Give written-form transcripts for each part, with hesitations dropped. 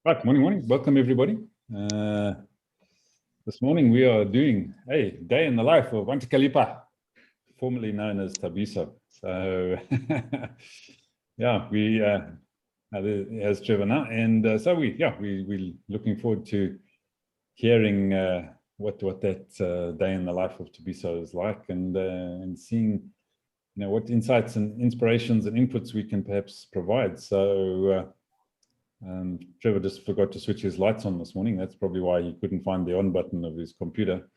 Right, morning. Welcome, everybody. This morning we are doing a day in the life of Auntie Kalipa, formerly known as Thabiso. So, yeah, we as Trevor now, and so we're looking forward to hearing what that day in the life of Thabiso is like, and seeing what insights and inspirations and inputs we can perhaps provide. So. Trevor just forgot to switch his lights on this morning. That's probably why he couldn't find the on button of his computer.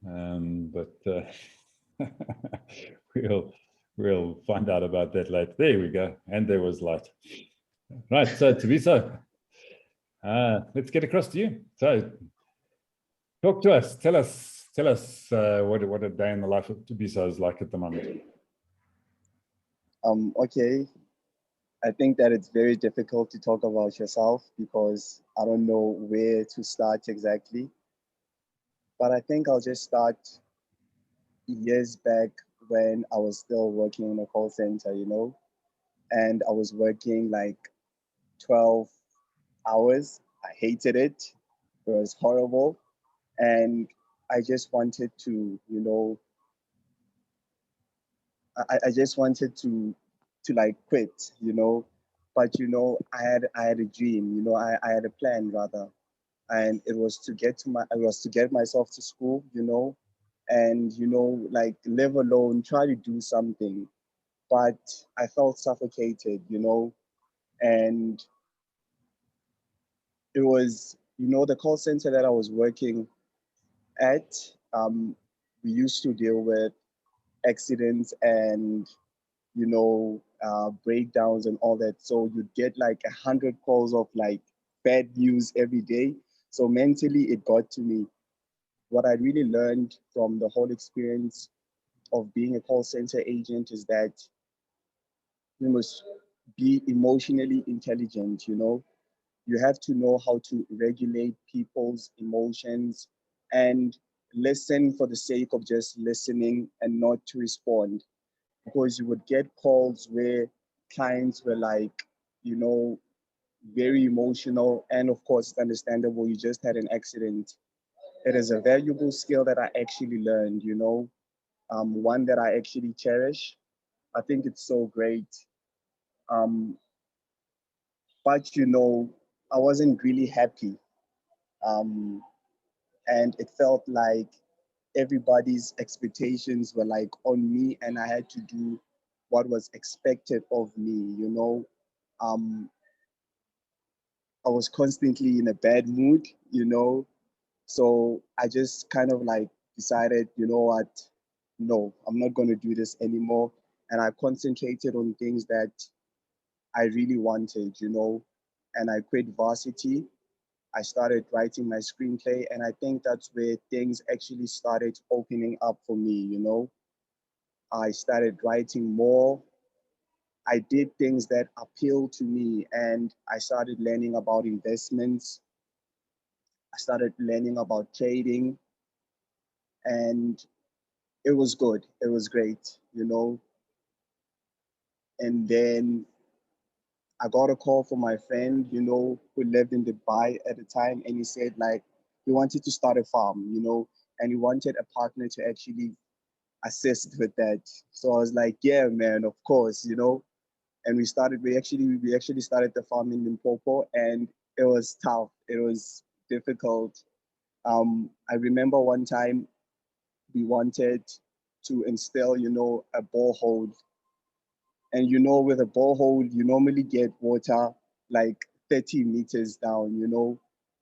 But we'll find out about that later. There we go. And there was light. Right. So Thabiso, let's get across to you. So talk to us. Tell us what a day in the life of Thabiso is like at the moment. Okay. I think that it's very difficult to talk about yourself because I don't know where to start exactly. But I think I'll just start years back when I was still working in a call center, and I was working like 12 hours. I hated it. It was horrible. And I just wanted to, I just wanted to like quit, But I had a dream, I had a plan rather, and it was to get myself to school, and like live alone, try to do something. But I felt suffocated, and it was, the call center that I was working at. We used to deal with accidents and breakdowns and all that. So you'd get like 100 calls of like bad news every day. So mentally, it got to me. What I really learned from the whole experience of being a call center agent is that you must be emotionally intelligent. You have to know how to regulate people's emotions and listen for the sake of just listening and not to respond, because you would get calls where clients were like, you know, very emotional. And of course, it's understandable. You just had an accident. It is a valuable skill that I actually learned, one that I actually cherish. I think it's so great. Um, but, I wasn't really happy. Um, and it felt like everybody's expectations were like on me, and I had to do what was expected of me. Um, I was constantly in a bad mood. So I just kind of like decided, you know what, no, I'm not going to do this anymore. And I concentrated on things that I really wanted, and I quit varsity. I started writing my screenplay, and I think that's where things actually started opening up for me. I started writing more. I did things that appealed to me, and I started learning about investments. I started learning about trading, and it was good. It was great. And then I got a call from my friend, who lived in Dubai at the time, and he said like he wanted to start a farm, and he wanted a partner to actually assist with that. So I was like, yeah, man, of course. And we actually started the farm in Limpopo, and it was tough. It was difficult. I remember one time we wanted to instill, a borehole. And with a borehole, you normally get water like 30 meters down.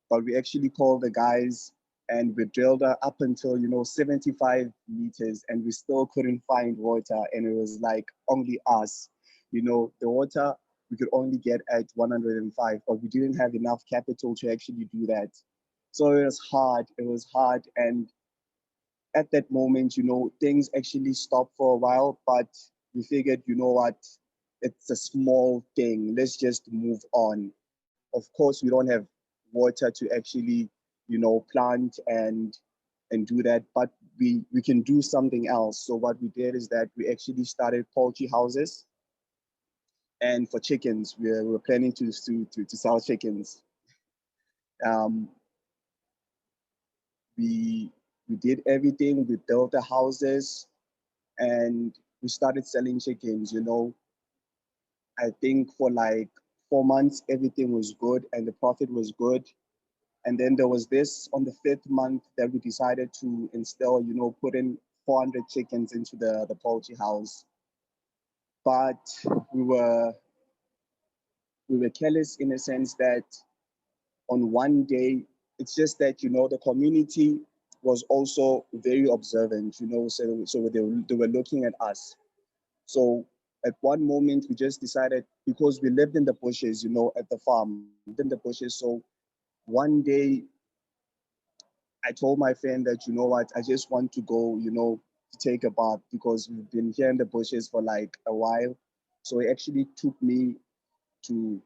But we actually called the guys and we drilled her up until, 75 meters, and we still couldn't find water. And it was like only us. The water we could only get at 105, but we didn't have enough capital to actually do that. So it was hard. It was hard. And at that moment, things actually stopped for a while, but we figured, you know what, it's a small thing. Let's just move on. Of course, we don't have water to actually, plant and do that, but we can do something else. So what we did is that we actually started poultry houses, and for chickens, we were planning to sell chickens. Um, we we did everything. We built the houses and we started selling chickens. I think for like 4 months, everything was good and the profit was good. And then there was this on the fifth month that we decided to instill, put in 400 chickens into the poultry house. But we were we were careless in a sense that on one day, it's just that, the community was also very observant, so they were looking at us. So at one moment, we just decided, because we lived in the bushes, at the farm, in the bushes. So one day I told my friend that, you know what, I just want to go, to take a bath because we've been here in the bushes for like a while. So he actually took me to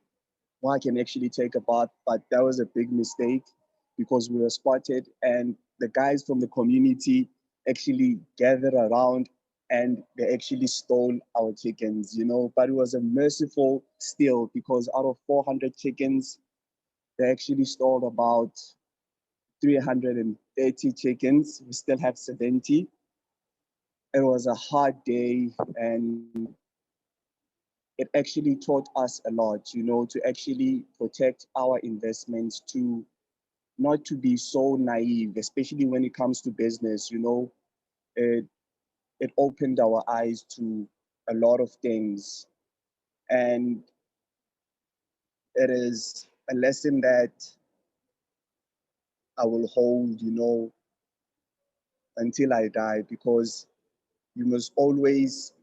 where I can actually take a bath, but that was a big mistake because we were spotted and the guys from the community actually gathered around and they actually stole our chickens, but it was a merciful steal because out of 400 chickens, they actually stole about 330 chickens. We still have 70. It was a hard day and it actually taught us a lot, to actually protect our investments, to not to be so naive, especially when it comes to business. It it opened our eyes to a lot of things, and it is a lesson that I will hold, until I die, because you must always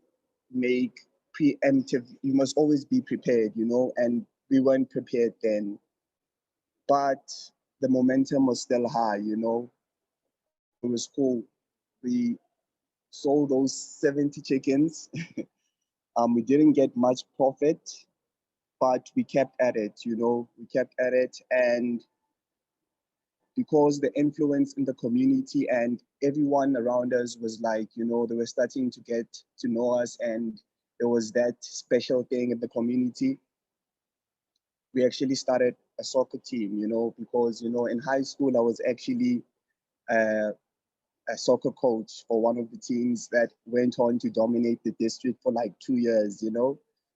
make preemptive. You must always be prepared, and we weren't prepared then, but the momentum was still high, so it was cool. We sold those 70 chickens. We didn't get much profit, but we kept at it, we kept at it. And because the influence in the community and everyone around us was like, they were starting to get to know us, and there was that special thing in the community. We actually started a soccer team, because, in high school, I was actually uh, a soccer coach for one of the teams that went on to dominate the district for like 2 years,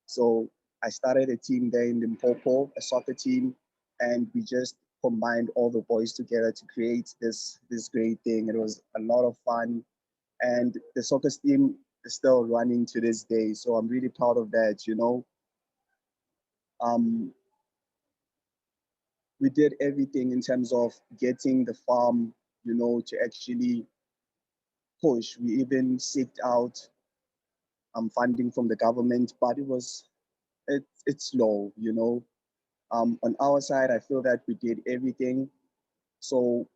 So I started a team there in Limpopo, a soccer team, and we just combined all the boys together to create this great thing. It was a lot of fun, and the soccer team is still running to this day. So I'm really proud of that. Um, we did everything in terms of getting the farm, to actually push. We even seeked out funding from the government, but it's low. On our side, I feel that we did everything. So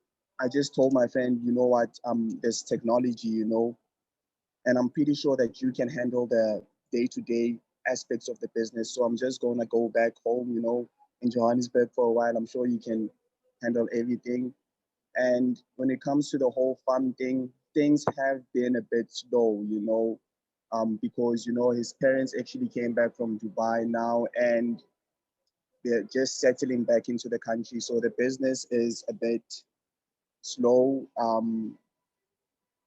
I just told my friend, you know what, there's technology, and I'm pretty sure that you can handle the day-to-day aspects of the business. So I'm just gonna go back home, in Johannesburg for a while. I'm sure you can handle everything. And when it comes to the whole farm thing, things have been a bit slow, because his parents actually came back from Dubai now, and they're just settling back into the country. So the business is a bit slow,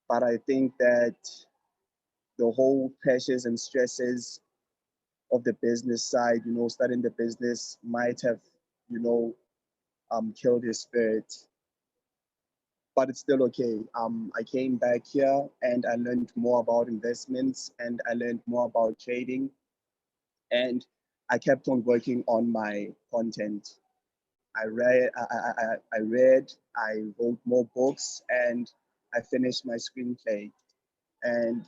but I think that the whole pressures and stresses of the business side, starting the business might have, you know, killed his spirit. But it's still okay. I came back here and I learned more about investments and I learned more about trading, and I kept on working on my content. I wrote more books, and I finished my screenplay. And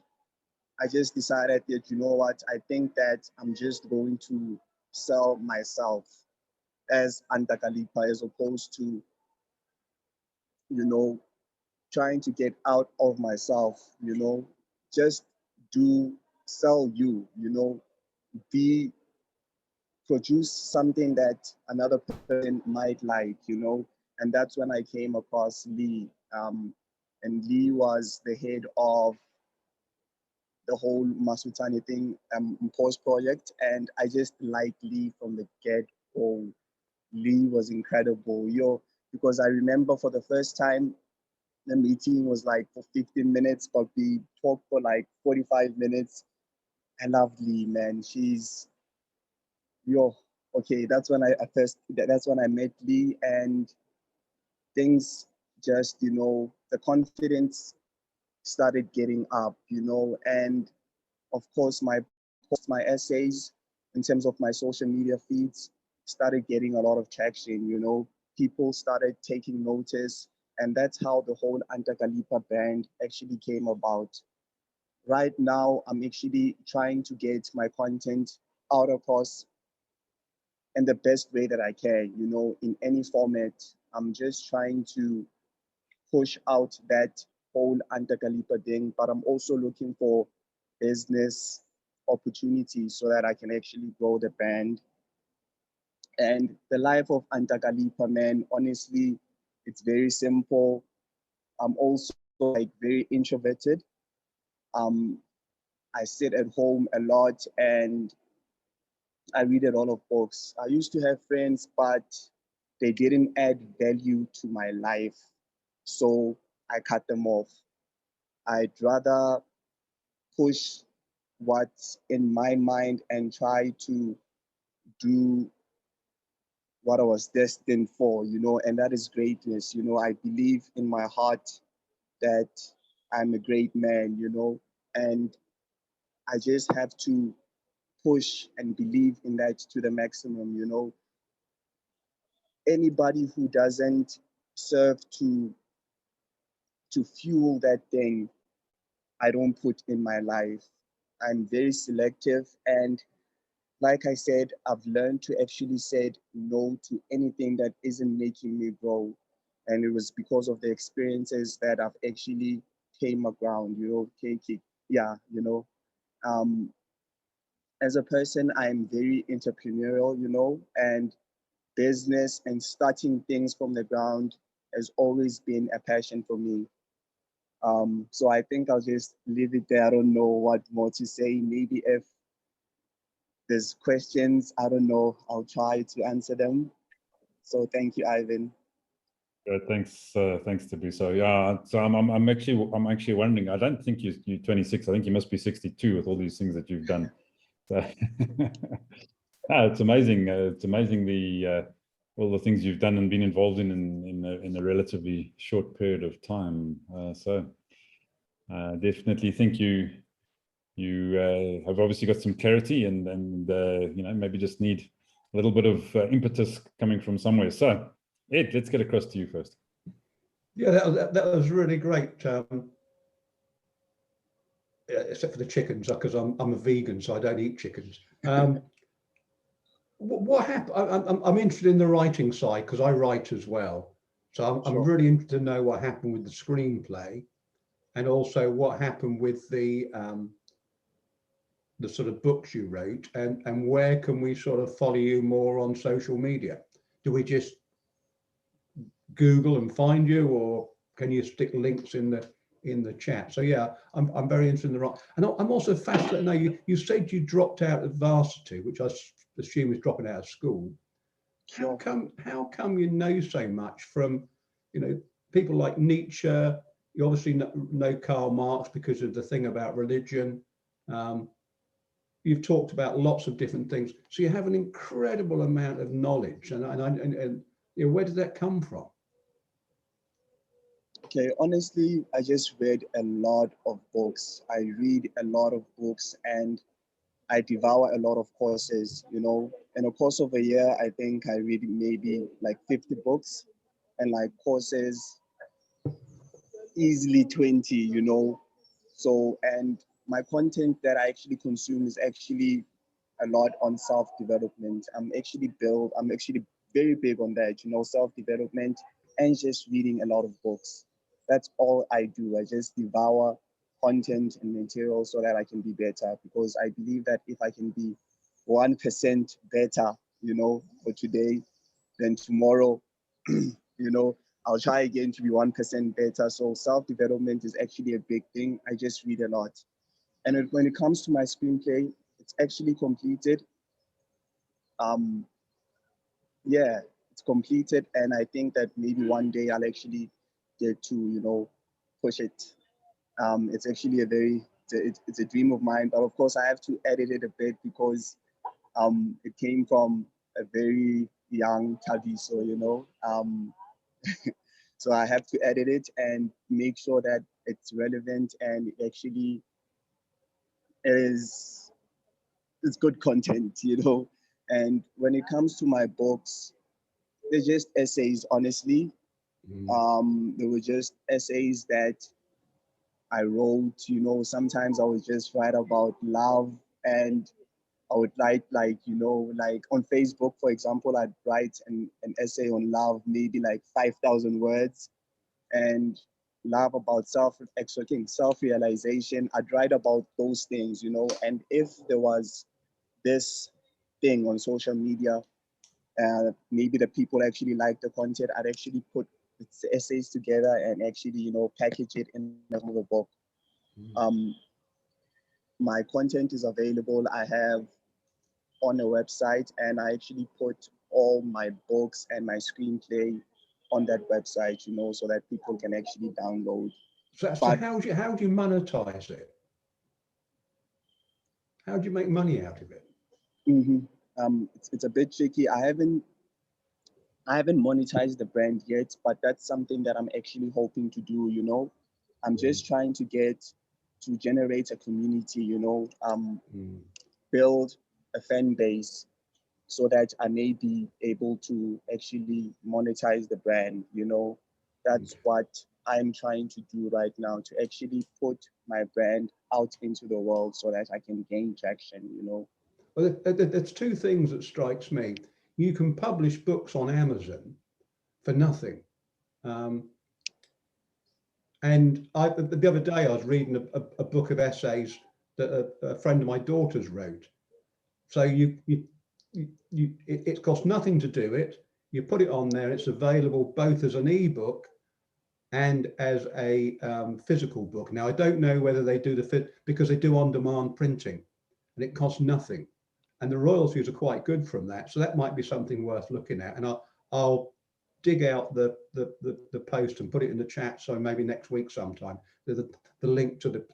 I just decided that, you know what, I think that I'm just going to sell myself as Antakalipa, as opposed to, you know, trying to get out of myself, just do, sell you, be, produce something that another person might like, and that's when I came across Lee. And Lee was the head of the whole Masutani thing, post project, and I just liked Lee from the get go. Lee was incredible. because I remember for the first time, the meeting was like for 15 minutes, but we talked for like 45 minutes. I love Lee, man. She's, yo, okay, that's when that's when I met Lee, and things just, the confidence started getting up, and of course my essays in terms of my social media feeds started getting a lot of traction, people started taking notice, and that's how the whole Antakalipa band actually came about. Right now, I'm actually trying to get my content out across in the best way that I can, in any format. I'm just trying to push out that whole Antakalipa thing, but I'm also looking for business opportunities so that I can actually grow the band. And the life of Antakalipa, man, honestly, it's very simple. I'm also like very introverted. Um, I sit at home a lot and I read a lot of books. I used to have friends, but they didn't add value to my life. So I cut them off. I'd rather push what's in my mind and try to do what I was destined for, and that is greatness. I believe in my heart that I'm a great man, and I just have to push and believe in that to the maximum, Anybody who doesn't serve to fuel that thing, I don't put in my life. I'm very selective, and like I said, I've learned to actually say no to anything that isn't making me grow. And it was because of the experiences that I've actually came around, yeah, Um, as a person, I'm very entrepreneurial, and business and starting things from the ground has always been a passion for me. So I think I'll just leave it there. I don't know what more to say. Maybe if there's questions, I don't know, I'll try to answer them. So thank you, Ivan. Thanks, Thabiso. Yeah, so I'm actually wondering. I don't think you're 26. I think you must be 62 with all these things that you've done. So, it's amazing. It's amazing the all the things you've done and been involved in a relatively short period of time. So definitely think you have obviously got some clarity and maybe just need a little bit of impetus coming from somewhere. So Ed, let's get across to you first. Yeah, that was really great. Except for the chickens, because I'm a vegan, so I don't eat chickens. What happened? I'm interested in the writing side because I write as well. So I'm really interested to know what happened with the screenplay, and also what happened with the sort of books you wrote, and where can we sort of follow you more on social media? Do we just Google and find you, or can you stick links in the chat? So yeah, I'm very interested in the right, and I'm also fascinated. Now you said you dropped out of varsity, which I assume is dropping out of school. How come you know so much from, people like Nietzsche? You obviously know Karl Marx because of the thing about religion. You've talked about lots of different things, so you have an incredible amount of knowledge, and where did that come from? Okay, honestly, I just read a lot of books. I read a lot of books and I devour a lot of courses, In a course of a year, I think I read maybe like 50 books and like courses, easily 20, So, and my content that I actually consume is actually a lot on self-development. I'm actually very big on that, self-development and just reading a lot of books. That's all I do. I just devour content and material so that I can be better, because I believe that if I can be 1% better, for today, then tomorrow, I'll try again to be 1% better. So self-development is actually a big thing. I just read a lot. And when it comes to my screenplay, it's actually completed. Yeah, it's completed, and I think that maybe one day I'll actually get to, you know, push it. It's actually it's a dream of mine, but of course I have to edit it a bit because it came from a very young Thabiso, you know. So I have to edit it and make sure that it's relevant and it actually it's good content, you know. And when it comes to my books, they're just essays, honestly. They were just essays that I wrote, you know. Sometimes I would just write about love, and I would write, like, you know, like on Facebook, for example, I'd write an essay on love, maybe like 5,000 words, and love about self-realization. I'd write about those things, you know. And if there was this thing on social media, maybe the people actually like the content, I'd actually put the essays together and actually, you know, package it in a book. My content is available. I have on a website, and I actually put all my books and my screenplay on that website, you know, so that people can actually download. So how do you monetize it? How do you make money out of it? It's a bit tricky. I haven't monetized the brand yet, but that's something that I'm actually hoping to do, you know. I'm just trying to generate a community, you know, build a fan base so that I may be able to actually monetize the brand, you know. That's what I'm trying to do right now, to actually put my brand out into the world so that I can gain traction, you know. Well, there's two things that strikes me. You can publish books on Amazon for nothing. And the other day I was reading a book of essays that a friend of my daughter's wrote. So it costs nothing to do it. You put it on there. It's available both as an ebook and as a physical book. Now I don't know whether they do because they do on-demand printing, and it costs nothing, and the royalties are quite good from that. So that might be something worth looking at. And I'll dig out the post and put it in the chat. So maybe next week sometime, the link to the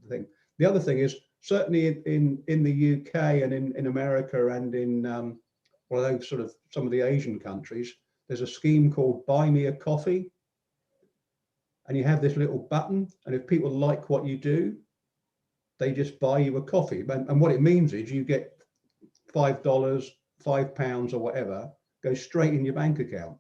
thing. The other thing is, certainly in the UK and in America and in well, sort of some of the Asian countries, there's a scheme called Buy Me a Coffee. And you have this little button, and if people like what you do, they just buy you a coffee. And what it means is you get $5, £5 or whatever, goes straight in your bank account.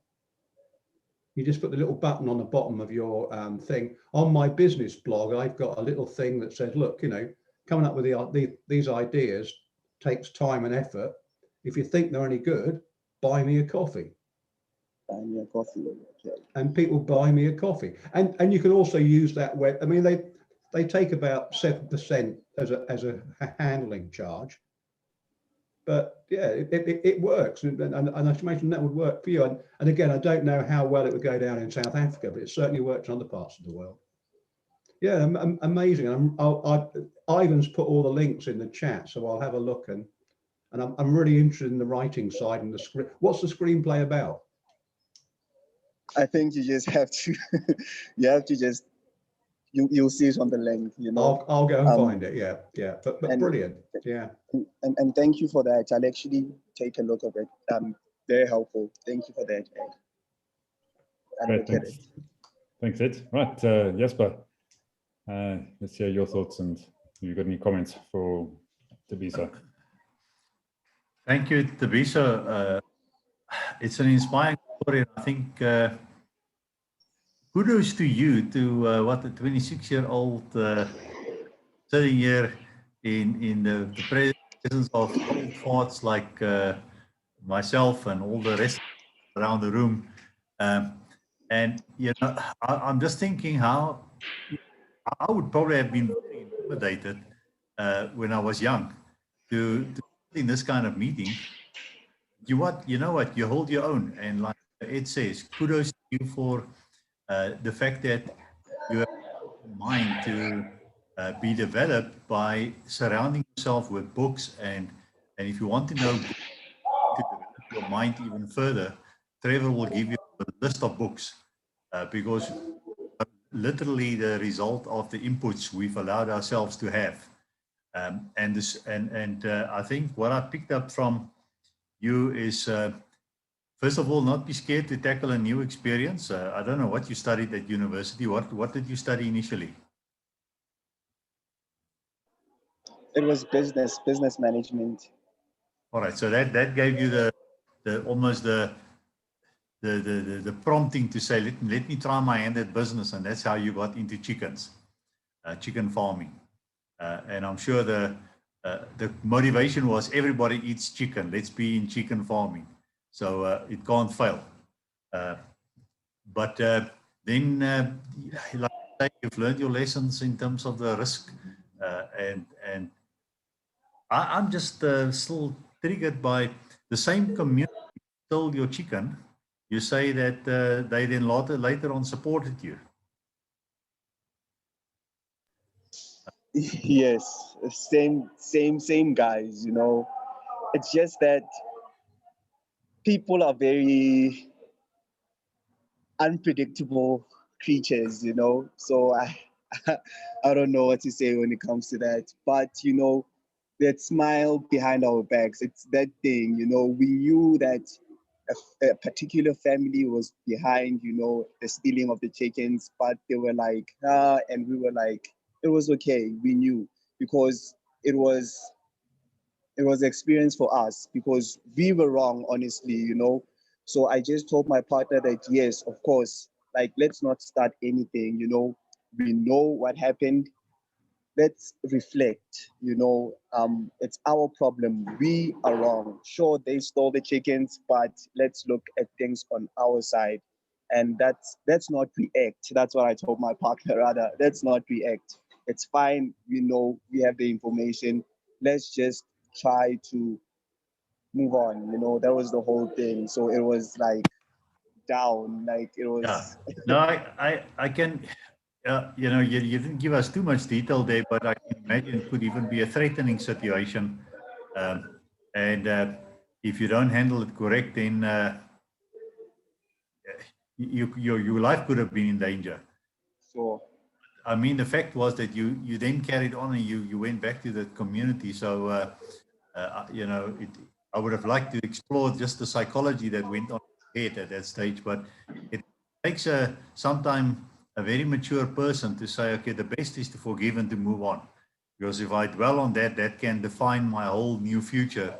You just put the little button on the bottom of your thing. On my business blog, I've got a little thing that says, look, you know, coming up with these ideas takes time and effort. If you think they're any good, buy me a coffee. Buy me a coffee. Okay. And people buy me a coffee. And you can also use that web. I mean, they take about 7% as a handling charge. But yeah, it works, and I should imagine that would work for you. And again, I don't know how well it would go down in South Africa, but it certainly works in other parts of the world. Yeah, amazing. Ivan's put all the links in the chat, so I'll have a look. And I'm really interested in the writing side and the script. What's the screenplay about? I think you just have to, you have to just, you'll see it on the link, you know. I'll go and find it. Yeah. But brilliant. Yeah. And thank you for that. I'll actually take a look at it. Very helpful. Thank you for that, Ed. Great, thanks. Thanks, Ed. Right, Jesper, let's hear your thoughts, and if you've got any comments for Thabiso. Thank you, Thabiso. It's an inspiring story. I think kudos to you, to what a 26-year-old sitting here in the presence of old farts like myself and all the rest around the room. And you know, I'm just thinking how I would probably have been very intimidated when I was young to in this kind of meeting. You know what, you hold your own, and like Ed says, kudos to you for the fact that you have a mind to be developed by surrounding yourself with books, and if you want to know, to develop your mind even further, Trevor will give you a list of books because literally the result of the inputs we've allowed ourselves to have. I think what I picked up from you is, first of all, not be scared to tackle a new experience. I don't know what you studied at university. What did you study initially? It was business management. All right, so that gave you the almost the prompting to say, let me try my hand at business, and that's how you got into chickens, chicken farming. And I'm sure the motivation was everybody eats chicken. Let's be in chicken farming. So it can't fail. But then, like I say, you've learned your lessons in terms of the risk. And I'm just still triggered by the same community stole your chicken. You say that they then later on supported you. Yes, same guys, you know. It's just that people are very unpredictable creatures, you know. So I don't know what to say when it comes to that. But you know, that smile behind our backs, it's that thing, you know. We knew that a particular family was behind, you know, the stealing of the chickens, but they were like, and we were like, it was okay. We knew because it was experience for us because we were wrong, honestly, you know. So I just told my partner that yes, of course, like let's not start anything, you know. We know what happened. Let's reflect, you know. It's our problem. We are wrong. Sure, they stole the chickens, but let's look at things on our side. And that's not react. That's what I told my partner rather. Let's not react. It's fine. We know we have the information. Let's just try to move on. You know, that was the whole thing. So it was like down, like it was. Yeah. No, I can, you know, you didn't give us too much detail there, but I can imagine it could even be a threatening situation. And if you don't handle it correct, then your life could have been in danger. So I mean, the fact was that you then carried on and you went back to the community. So, you know, I would have liked to explore just the psychology that went on head at that stage, but it takes sometimes a very mature person to say, okay, the best is to forgive and to move on. Because if I dwell on that, that can define my whole new future.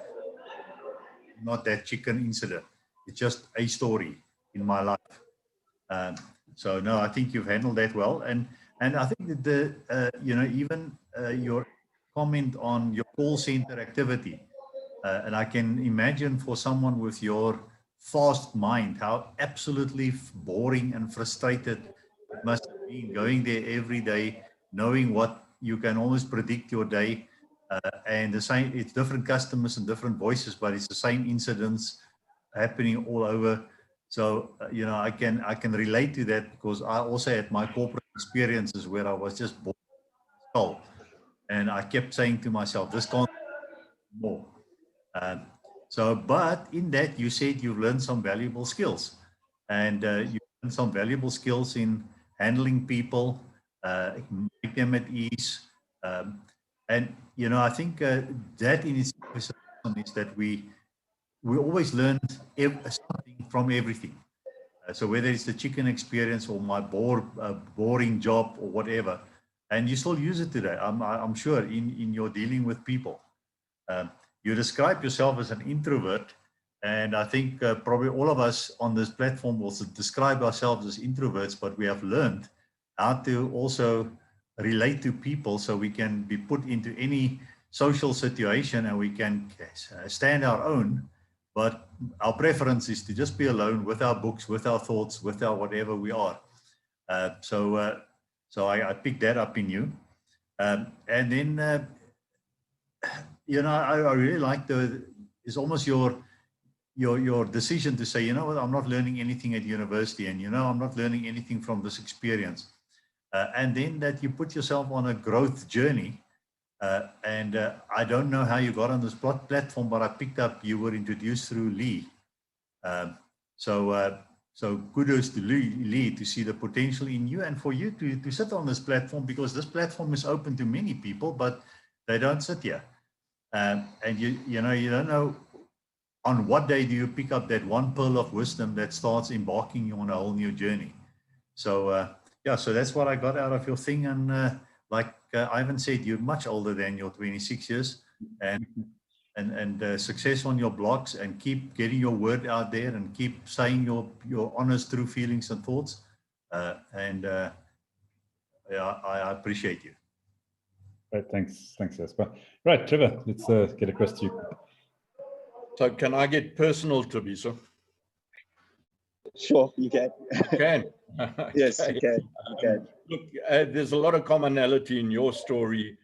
Not that chicken incident. It's just a story in my life. So no, I think you've handled that well. And I think that you know, even your comment on your call center activity, and I can imagine for someone with your fast mind, how absolutely boring and frustrated it must have been going there every day, knowing what you can almost predict your day. And the same, it's different customers and different voices, but it's the same incidents happening all over. So, you know, I can relate to that because I also had my corporate experiences where I was just bored. And I kept saying to myself, this can't be more. But in that, you said you've learned some valuable skills, and you learned some valuable skills in handling people, make them at ease, and you know, I think that in itself is that we always learn something from everything. So whether it's the chicken experience or my boring job or whatever, and you still use it today, I'm sure in your dealing with people. You describe yourself as an introvert, and I think probably all of us on this platform will describe ourselves as introverts, but we have learned how to also relate to people so we can be put into any social situation and we can stand our own. But our preference is to just be alone with our books, with our thoughts, with our whatever we are. So I picked that up in you. And then you know, I really like it's almost your decision to say, you know what, I'm not learning anything at university, and you know, I'm not learning anything from this experience, and then that you put yourself on a growth journey. And I don't know how you got on this platform, but I picked up you were introduced through Lee, So kudos to Lee to see the potential in you, and for you to sit on this platform, because this platform is open to many people, but they don't sit here. And you don't know on what day do you pick up that one pearl of wisdom that starts embarking you on a whole new journey. So yeah, so that's what I got out of your thing. And like Ivan said, you're much older than your 26 years, and success on your blogs, and keep getting your word out there, and keep saying your honest, true feelings and thoughts. Yeah, I appreciate you. Right, thanks, Jasper. Right, Trevor, let's get across to you. So can I get personal, Thabiso? Sure, you can. You can. Yes, Okay. you can. You can. Look, there's a lot of commonality in your story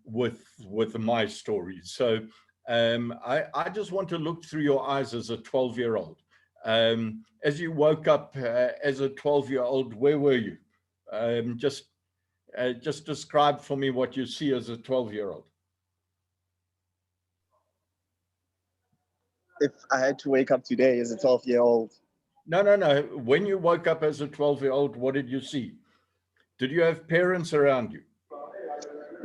with my story. So I just want to look through your eyes as a 12-year-old. As you woke up as a 12-year-old, where were you? Just describe for me what you see as a 12-year-old. If I had to wake up today as a 12-year-old. No. When you woke up as a 12-year-old, what did you see? Did you have parents around you?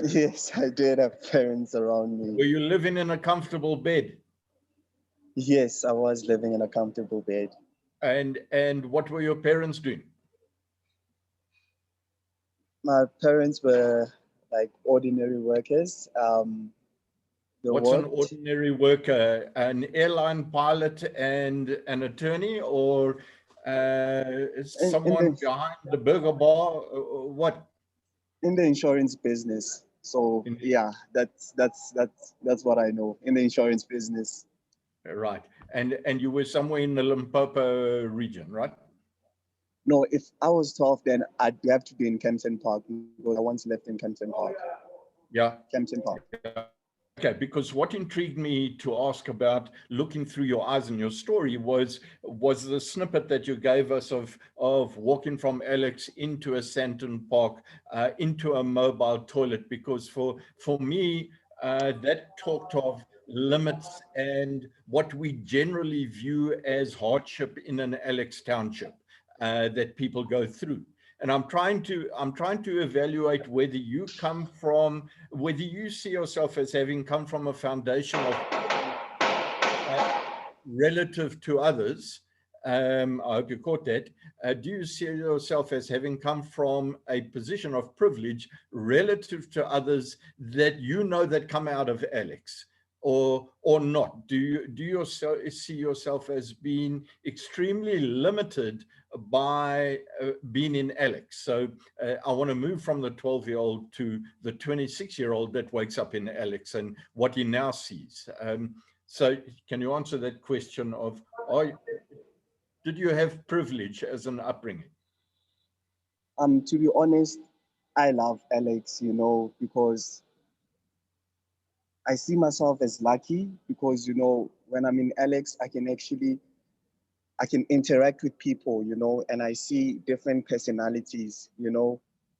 Yes, I did have parents around me. Were you living in a comfortable bed? Yes, I was living in a comfortable bed. And what were your parents doing? My parents were like ordinary workers. What's an ordinary worker? An airline pilot and an attorney, or someone behind the burger bar? What? In the insurance business. So yeah, that's what I know, in the insurance business. Right. And you were somewhere in the Limpopo region, right? No, if I was 12, then I'd have to be in Kempton Park, because I once lived in Kempton Park. Yeah. Kempton Park. Yeah. Okay, because what intrigued me to ask about looking through your eyes and your story was the snippet that you gave us of walking from Alex into a Santon Park, into a mobile toilet, because for me, that talked of limits and what we generally view as hardship in an Alex township that people go through. And I'm trying to evaluate whether you come from, whether you see yourself as having come from a foundation of relative to others. I hope you caught that. Do you see yourself as having come from a position of privilege relative to others that you know that come out of Alex, or not? Do you see yourself as being extremely limited by being in Alex? So I want to move from the 12-year-old to the 26-year-old that wakes up in Alex and what he now sees. So can you answer that question of, did you have privilege as an upbringing? To be honest, I love Alex, because I see myself as lucky, because, when I'm in Alex, I can interact with people, and I see different personalities,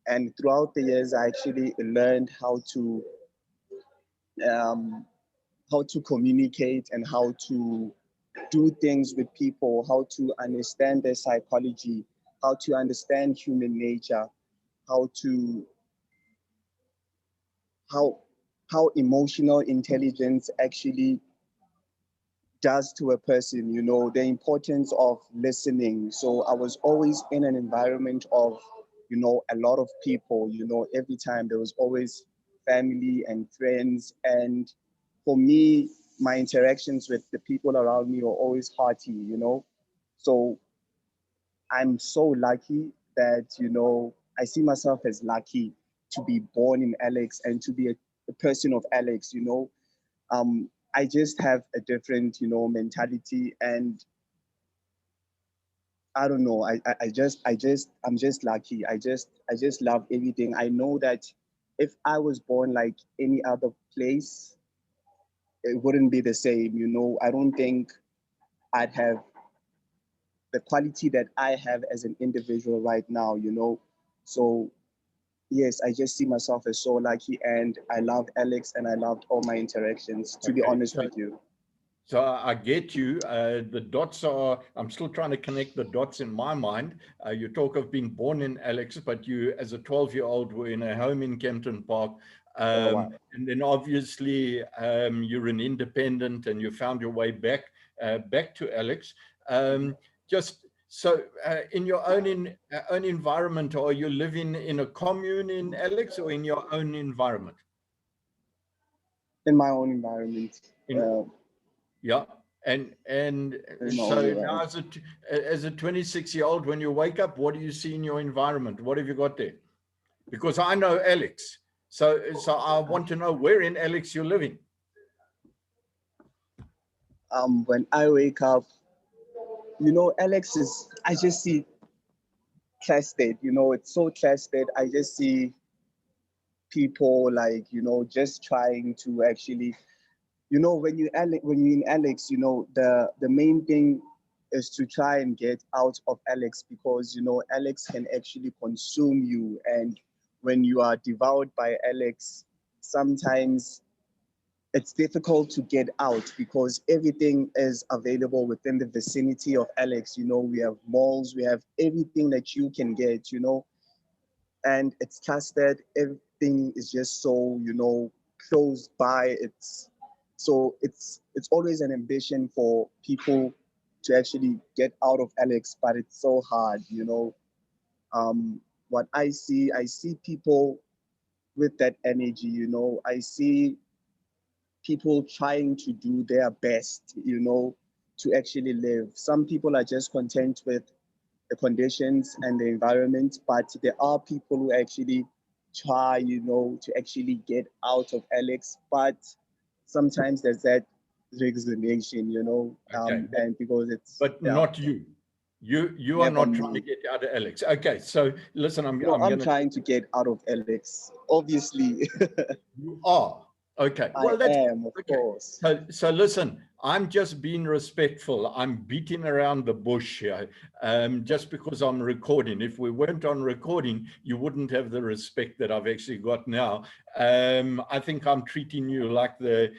and throughout the years, I actually learned how to communicate and how to do things with people, how to understand their psychology, how to understand human nature, how emotional intelligence actually does to a person, the importance of listening. So I was always in an environment of, a lot of people, every time there was always family and friends. And for me, my interactions with the people around me were always hearty, So I'm so lucky that, I see myself as lucky to be born in Alex and to be a person of Alex, I just have a different, mentality, and I don't know. I'm just lucky. I just love everything. I know that if I was born like any other place, it wouldn't be the same. I don't think I'd have the quality that I have as an individual right now. So yes, I just see myself as so lucky, and I love Alex, and I loved all my interactions. To be honest with you. So I get you. The dots are, I'm still trying to connect the dots in my mind. You talk of being born in Alex, but you, as a 12-year-old, were in a home in Kempton Park. Wow. And then obviously you're an independent and you found your way back to Alex. Just so in your own environment, are you living in a commune in Alex or in your own environment? In my own environment. Yeah. And so now as a 26-year-old, when you wake up, what do you see in your environment? What have you got there? Because I know Alex. So I want to know where in Alex you're living. When I wake up, Alex is, I just see clustered, it's so clustered. I just see people like, just trying to actually, when you're in Alex, the main thing is to try and get out of Alex, because, Alex can actually consume you. And when you are devoured by Alex, sometimes it's difficult to get out because everything is available within the vicinity of Alex. We have malls, we have everything that you can get, and it's clustered. Everything is just so, close by. It's always an ambition for people to actually get out of Alex, but it's so hard, What I see people with that energy, I see people trying to do their best, to actually live. Some people are just content with the conditions and the environment, but there are people who actually try, to actually get out of Alex, but sometimes there's that resignation, Okay. and because it's... But not you. You are not trying to get out of Alex. Okay, so listen, I'm trying to get out of Alex, obviously. You are. Okay. Well, I am, of course. So listen, I'm just being respectful. I'm beating around the bush here, just because I'm recording. If we weren't on recording, you wouldn't have the respect that I've actually got now. I think I'm treating you like the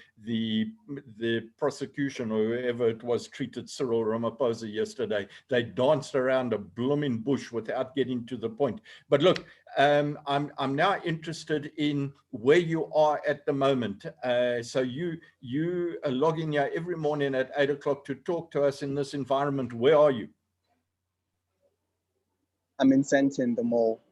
prosecution or whoever it was treated Cyril Ramaphosa yesterday. They danced around a blooming bush without getting to the point. But look, I'm now interested in where you are at the moment. So you are logging here every morning at 8 o'clock to talk to us in this environment. Where are you? I'm in Sandton, the mall.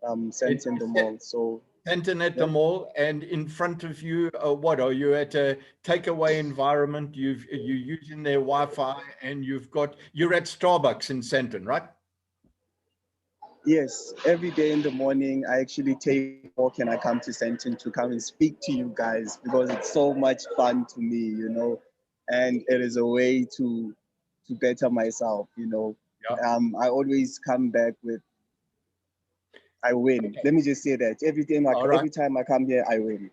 Sandton, the mall. So Sandton at the mall, and in front of you, what are you at? A takeaway environment. You're using their Wi-Fi, and you're at Starbucks in Sandton, right? Yes, every day in the morning, I actually take a walk and I come to Sandton to come and speak to you guys because it's so much fun to me, and it is a way to better myself, Yeah. I always come back with, I win. Okay. Let me just say that every time I come here, I win,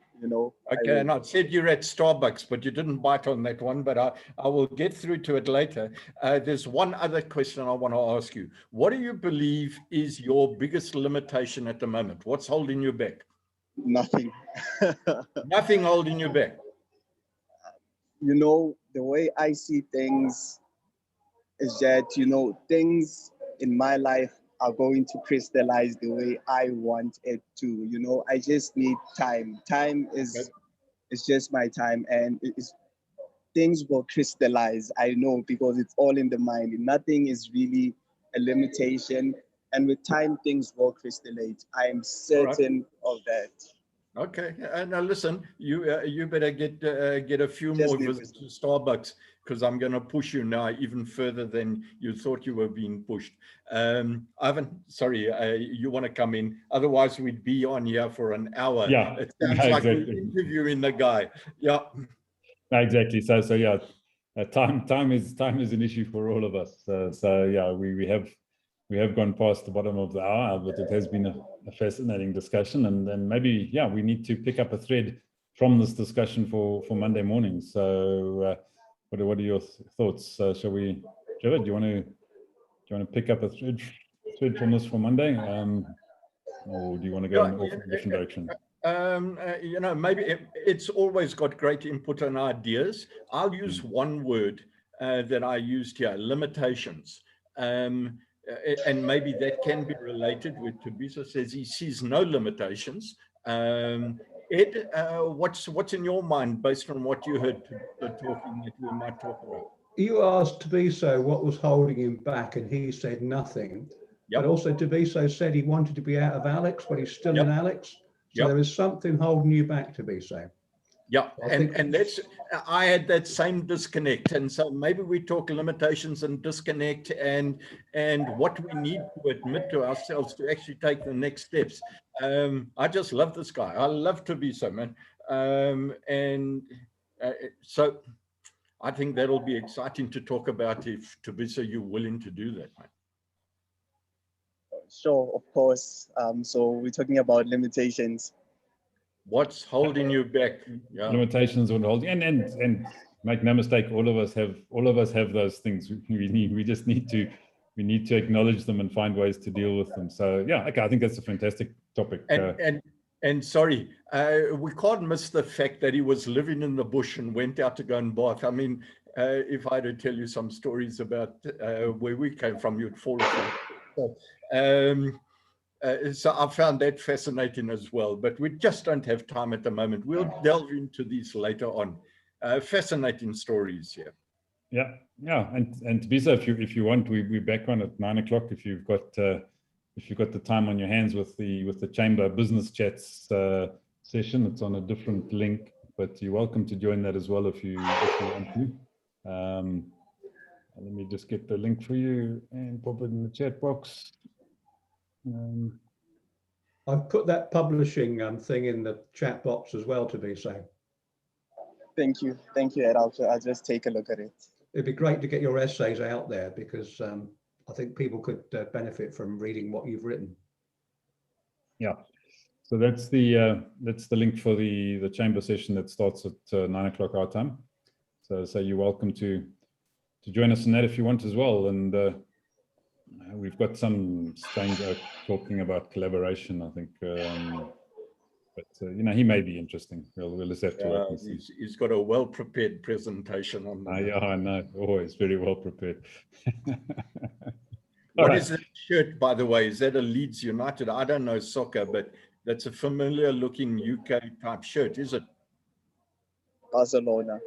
Okay, and I said you're at Starbucks, but you didn't bite on that one, but I will get through to it later. There's one other question I want to ask you. What do you believe is your biggest limitation at the moment? What's holding you back? Nothing. Nothing holding you back? The way I see things is that, things in my life are going to crystallize the way I want it to. I just need time. Time is just my time, and things will crystallize. I know, because it's all in the mind. Nothing is really a limitation, and with time, things will crystallize. I am certain of that. Okay, now listen, you better get a few more visits to Starbucks, because I'm going to push you now even further than you thought you were being pushed. Ivan, sorry, you want to come in? Otherwise, we'd be on here for an hour. Yeah, it sounds like we're interviewing the guy. Yeah, exactly. So yeah, time is an issue for all of us. So yeah, we have gone past the bottom of the hour, but it has been a fascinating discussion, and maybe, yeah, we need to pick up a thread from this discussion for Monday morning. So what are your thoughts? Shall we, Trevor, do you want to pick up a thread from this for Monday, or do you want to go in a different direction? You know, maybe it's always got great input and ideas. I'll use one word that I used here, limitations. And maybe that can be related with Thabiso says he sees no limitations. Ed, what's in your mind based on what you heard talking that we might talk about? You asked Thabiso what was holding him back, and he said nothing. Yep. But also Thabiso said he wanted to be out of Alex, but he's still Yep. in Alex. So Yep. there is something holding you back, Thabiso. Yeah, I think- and that's, I had that same disconnect. And so maybe we talk limitations and disconnect and what we need to admit to ourselves to actually take the next steps. I just love this guy. I love Thabiso, man. So I think that'll be exciting to talk about if Thabiso, you're willing to do that, man. Sure, of course. So we're talking about limitations. What's holding you back? Yeah. Limitations on holding, and make no mistake, all of us have those things. We just need to acknowledge them and find ways to deal with them. So yeah, okay, I think that's a fantastic topic. And sorry, we can't miss the fact that he was living in the bush and went out to go and bath. I mean, if I had to tell you some stories about where we came from, you'd fall asleep. So I found that fascinating as well, but we just don't have time at the moment. We'll delve into these later on. Fascinating stories here. Yeah, and Thabiso, if you want, we're back on at 9 o'clock. If you've got the time on your hands with the Chamber Business Chats session, it's on a different link, but you're welcome to join that as well if you want to. Let me just get the link for you and pop it in the chat box. I've put that publishing thing in the chat box as well, Thabiso. Thank you, Ed. I'll just take a look at it. It'd be great to get your essays out there because I think people could benefit from reading what you've written. Yeah, so that's the link for the chamber session that starts at 9 o'clock our time. So you're welcome to join us in that if you want as well. And we've got some strange oak talking about collaboration, I think. But you know, he may be interesting. We'll just have to wait and see. He's got a well-prepared presentation on that. Yeah, I know. Always very well prepared. What is that shirt, by the way? Is that a Leeds United? I don't know soccer, but that's a familiar-looking UK type shirt, is it? Barcelona.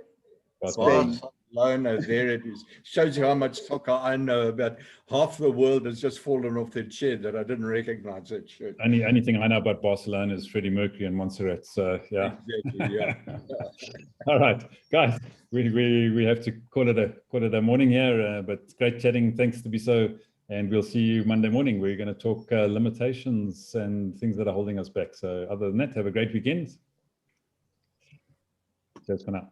Barcelona, there it is. Shows you how much soccer I know. About half the world has just fallen off their chair that I didn't recognize that shirt. Anything I know about Barcelona is Freddie Mercury and Montserrat. So yeah. Exactly, yeah. All right, guys, we have to call it a morning here, but great chatting. Thanks Thabiso, and we'll see you Monday morning. We're going to talk limitations and things that are holding us back. So other than that, have a great weekend. Cheers for now.